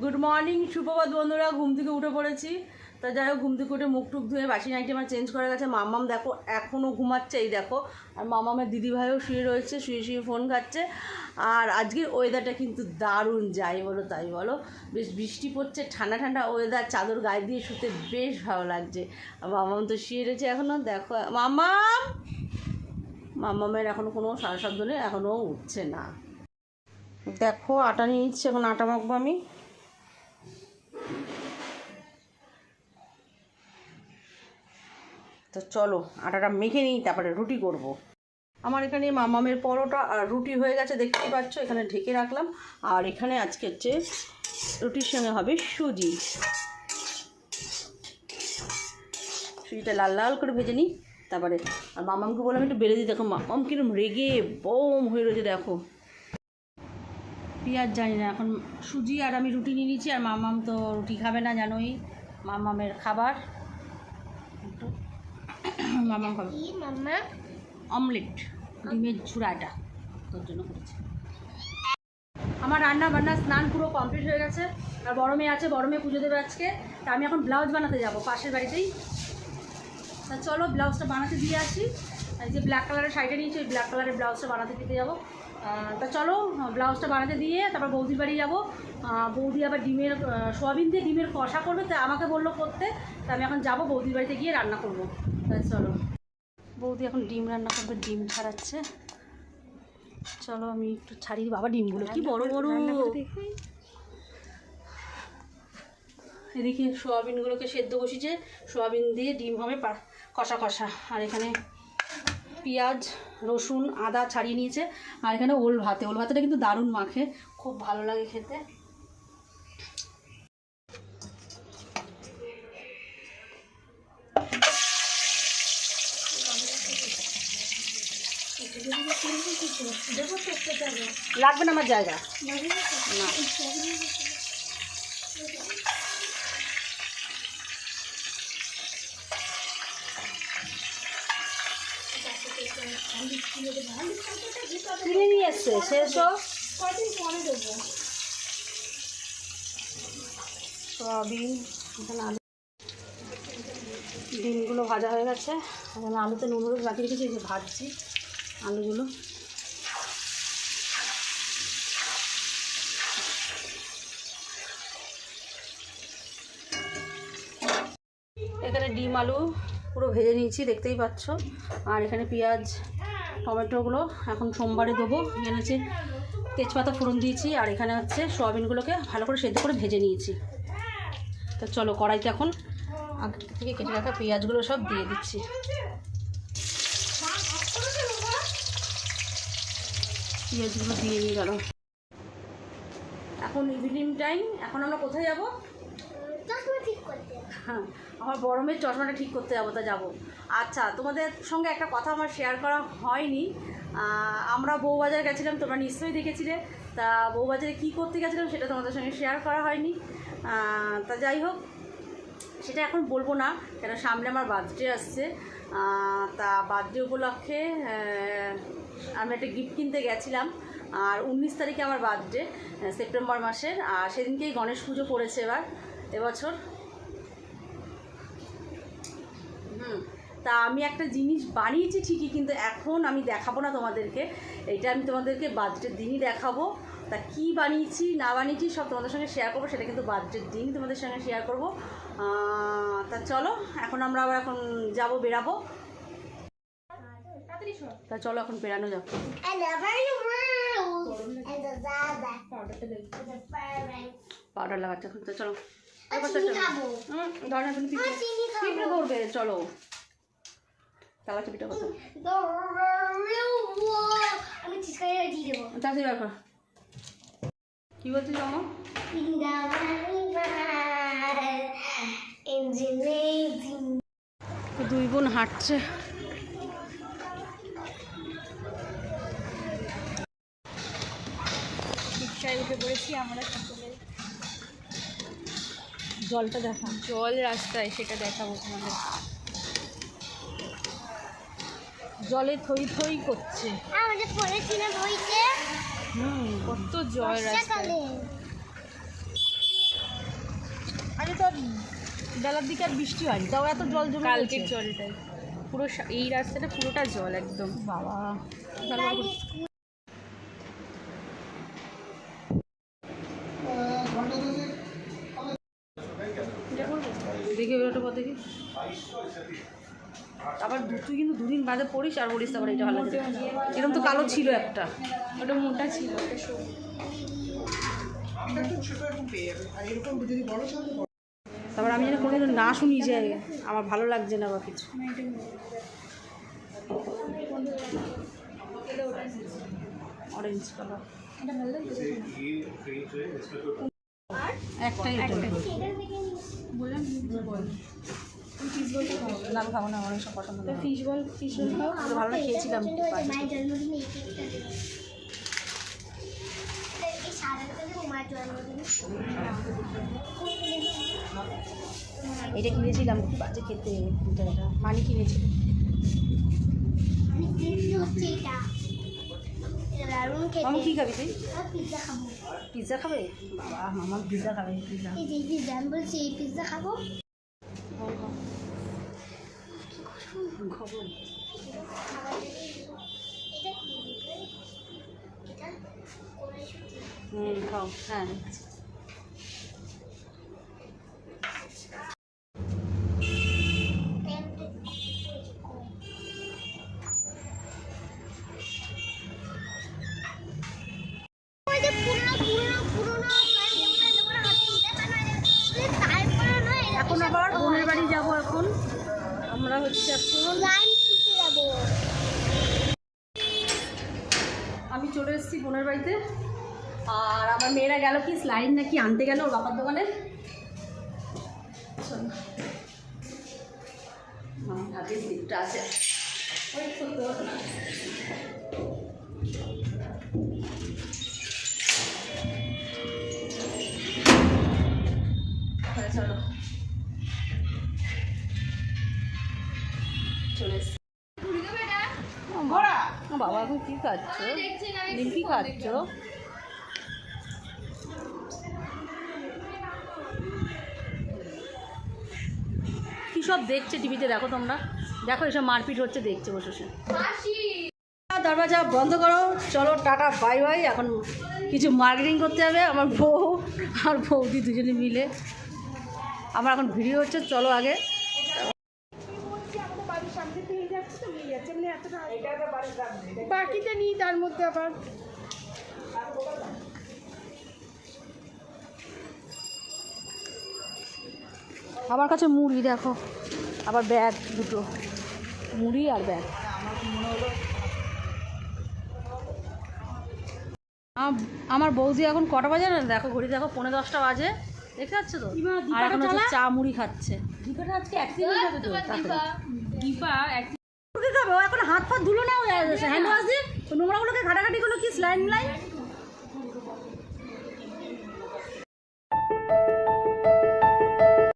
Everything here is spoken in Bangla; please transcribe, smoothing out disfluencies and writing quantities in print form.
গুড মর্নিং, সুপ্রভাত বন্ধুরা। ঘুম থেকে উঠে পড়েছি। তা যাই হোক, ঘুম থেকে উঠে মুখ টুক ধুয়ে বাসি নাইটি আমার চেঞ্জ করা গেছে। মাম্মাম দেখো এখনও ঘুমাচ্ছে, এই দেখো। আর মাম্মামের দিদিভাইও শুয়ে রয়েছে, শুয়ে শুয়ে ফোন খাচ্ছে। আর আজকের ওয়েদারটা কিন্তু দারুণ, যাই বলো তাই বলো। বেশ বৃষ্টি পড়ছে, ঠান্ডা ঠান্ডা ওয়েদার, চাদর গায়ে দিয়ে শুতে বেশ ভালো লাগছে। আর মাম্মাম তো শুয়ে রয়েছে এখনও, দেখো। মাম্মামের এখনও কোনো সারা শব্দ নেই, এখনও উঠছে না। দেখো আটা নিয়ে নিচ্ছে, এখন আটা মাখবো আমি। তো চলো আটাটা মেখে নিই, তারপরে রুটি করব। আমার এখানে মামামের পরোটা আর রুটি হয়ে গেছে, দেখতেই পাচ্ছ। এখানে ঢেকে রাখলাম। আর এখানে আজকে হচ্ছে রুটির সঙ্গে হবে সুজি। সুজিটা লাল লাল করে ভেজে নিই তারপরে। আর মামামকে বললাম একটু বেড়ে দিই। দেখো মামাম কিরম রেগে বম হয়ে রয়েছে, দেখো। পেঁয়াজ জানি না, এখন সুজি আর আমি রুটি নিয়ে নিচ্ছি। আর মামাম তো রুটি খাবে না, জানোই, মামামের খাবার। মামাম খাবে অমলেট, ডিমের ঝুড়াটা, তোর জন্য করেছি। আমার রান্না বান্না স্নান পুরো কমপ্লিট হয়ে গেছে। আর বড় মেয়ে আছে, বড় মেয়ে পুজো দেবে আজকে। তা আমি এখন ব্লাউজ বানাতে যাব পাশের বাড়িতেই। তা চলো ব্লাউজটা বানাতে দিয়ে আসি। এই যে ব্ল্যাক কালারের শাড়িটা নিয়েছি, ওই ব্ল্যাক কালারের ব্লাউজটা বানাতে দিতে যাবো। তা চলো ব্লাউজটা বানাতে দিয়ে তারপর বৌদির বাড়ি যাবো। বৌদি আবার ডিমের সোয়াবিন দিয়ে ডিমের কষা করবে, তা আমাকে বললো করতে। তা আমি এখন যাবো বৌদির বাড়িতে গিয়ে রান্না করবো। তাই চলো, বৌদি এখন ডিম রান্না করবে, ডিম ছাড়াচ্ছে। চলো আমি একটু ছাড়িয়ে, বাবা ডিমগুলো কি বড় বড়। এদিকে সোয়াবিনগুলোকে সেদ্ধ বসিয়েছে, সোয়াবিন দিয়ে ডিম হবে কষা কষা। আর এখানে পেঁয়াজ রসুন আদা ছাড়িয়ে নিয়েছে। আর এখানে ওল ভাতেটা কিন্তু দারুণ মাখে, খুব ভালো লাগে খেতে। লাগবে না আমার জায়গা না। কিনে নিয়ে এসছে, শেষ হোক কদিন পরে দেবো। সয়াবিন, এখানে আলু, ডিমগুলো ভাজা হয়ে গেছে। এখানে আলুতে নুন হলুদ রাখি রেখেছি, এই যে ভাজছি আলুগুলো। এখানে ডিম আলু পুরো ভেজে নিয়েছি, দেখতেই পাচ্ছ। আর এখানে পেঁয়াজ টমেটোগুলো এখন সোমবারে দেবো। এখানে হচ্ছে তেজপাতা ফোড়ন দিয়েছি। আর এখানে হচ্ছে সোয়াবিনগুলোকে ভালো করে সেদ্ধ করে ভেজে নিয়েছি। তো চলো কড়াইতে এখন আগে থেকে কেটে রাখা পেঁয়াজগুলো সব দিয়ে দিচ্ছি। পেঁয়াজগুলো দিয়ে নিয়ে গেল। এখন ইভিনিং টাইম, এখন আমরা কোথায় যাবো? হ্যাঁ, আমার বড় মেয়ের চশমাটা ঠিক করতে যাবো, তা যাবো। আচ্ছা, তোমাদের সঙ্গে একটা কথা আমার শেয়ার করা হয়নি। আমরা বউবাজার গেছিলাম, তোমরা নিশ্চয়ই দেখেছিলে। তা বউবাজারে কী করতে গেছিলাম সেটা তোমাদের সঙ্গে শেয়ার করা হয়নি। তা যাই হোক, সেটা এখন বলবো না, কেন সামনে আমার বার্থডে আসছে। তা বার্থডে উপলক্ষে আমি একটা গিফট কিনতে গেছিলাম। আর 19 তারিখে আমার বার্থডে, সেপ্টেম্বর মাসের। আর সেদিনকেই গণেশ পুজো পড়েছে এবছর। তা আমি একটা জিনিস বানিয়েছি ঠিকই, কিন্তু এখন আমি দেখাবো না তোমাদেরকে। এটা আমি তোমাদেরকে বার্থডের দিনই দেখাবো। তা কী বানিয়েছি না বানিয়েছি সব তোমাদের সঙ্গে শেয়ার করবো, সেটা কিন্তু বার্থডের দিন তোমাদের সঙ্গে শেয়ার করবো। তা চলো এখন আমরা আবার এখন যাবো, বেরাবো। তা চলো এখন বেরানো যাবো। পাউডার লাগাচ্ছে এখন। তো চলো ধরবে, চলো তালা চাবিটা কথা কি বলছিস মামা? দুই বোন হাঁটছে। রিক্সায় উঠে পড়েছি আমরা সকলে। জলটা দেখা, জল রাস্তায়, সেটা দেখাবো তোমাদের। জলে থই থই করছে। কত জল রাস্তায়। আজ তো বেলার দিকে আর বৃষ্টি হয়নি, তাও এত জল জমে কালকের জলটাই পুরো এই রাস্তাটা পুরোটা জল একদম। বাবা দেখে বেরোটা পর দেখি। আবার তুই কিন্তু দুদিন বাদে পড়িস আর বলিস আবার এটা ভালো লাগে। এরকম তো কালো ছিল একটা, ওটা মোটা ছিল, তারপর আমি যেন কোনোদিন না শুনি যে আমার ভালো লাগছে না বা কিছু। অরেঞ্জ কালার একটাই বললাম না খাবো না, অনেক সব পছন্দ না। ফিশ বল খাও, ভালো না খেয়েছিলাম। এটা কিনেছিলাম, খুব বাজে খেতে। এটা মানি কিনেছিল। মামা কি খাবি তুই? পিৎজা খাবে? বাবা মামা পিৎজা খাবে। পিৎজা খাবো। খাও। হ্যাঁ এখন আবার বোনের বাড়ি যাবো। এখন আমরা হচ্ছে আমি চলে এসেছি বোনের বাড়িতে। আর আমার মেয়েরা গেল কি স্লাইড নাকি আনতে গেল ওর বাবার দোকানে। হাতে স্লিপটা আছে। চলো চলে এসছি। বাবা এখন কি খাচ্ছ? নিমকি খাচ্ছ? কী সব দেখছে টিভিতে, দেখো তোমরা, দেখো এসব মারপিট হচ্ছে, দেখছে বসে বসে। দরজা বন্ধ করো, চলো টাটা বাই বাই। এখন কিছু মার্কেটিং করতে হবে আমার বউ আর বৌদি দুজনে মিলে। আমার এখন ভিডিও হচ্ছে, চলো আগে। বাকিটা নিই তার মধ্যে আবার আমার কাছে মুড়ি দেখো, আবার ব্যাগ দুটো, মুড়ি আর ব্যাগ। আমার বৌদি এখন কটা বাজে না দেখো, ঘড়ি দেখো 9:10 বাজে, দেখতে পাচ্ছ তো? আর এখন হচ্ছে চা মুড়ি খাচ্ছে। দীপাটা আজকে অ্যাক্সিডেন্ট হবে তো, দীপা খাবে ও এখন হাত পা ধুলো না, হ্যান্ড ওয়াশ দিয়ে নোংরাগুলোকে ঘাটাঘাটি করলো কি স্লাইন লাইন।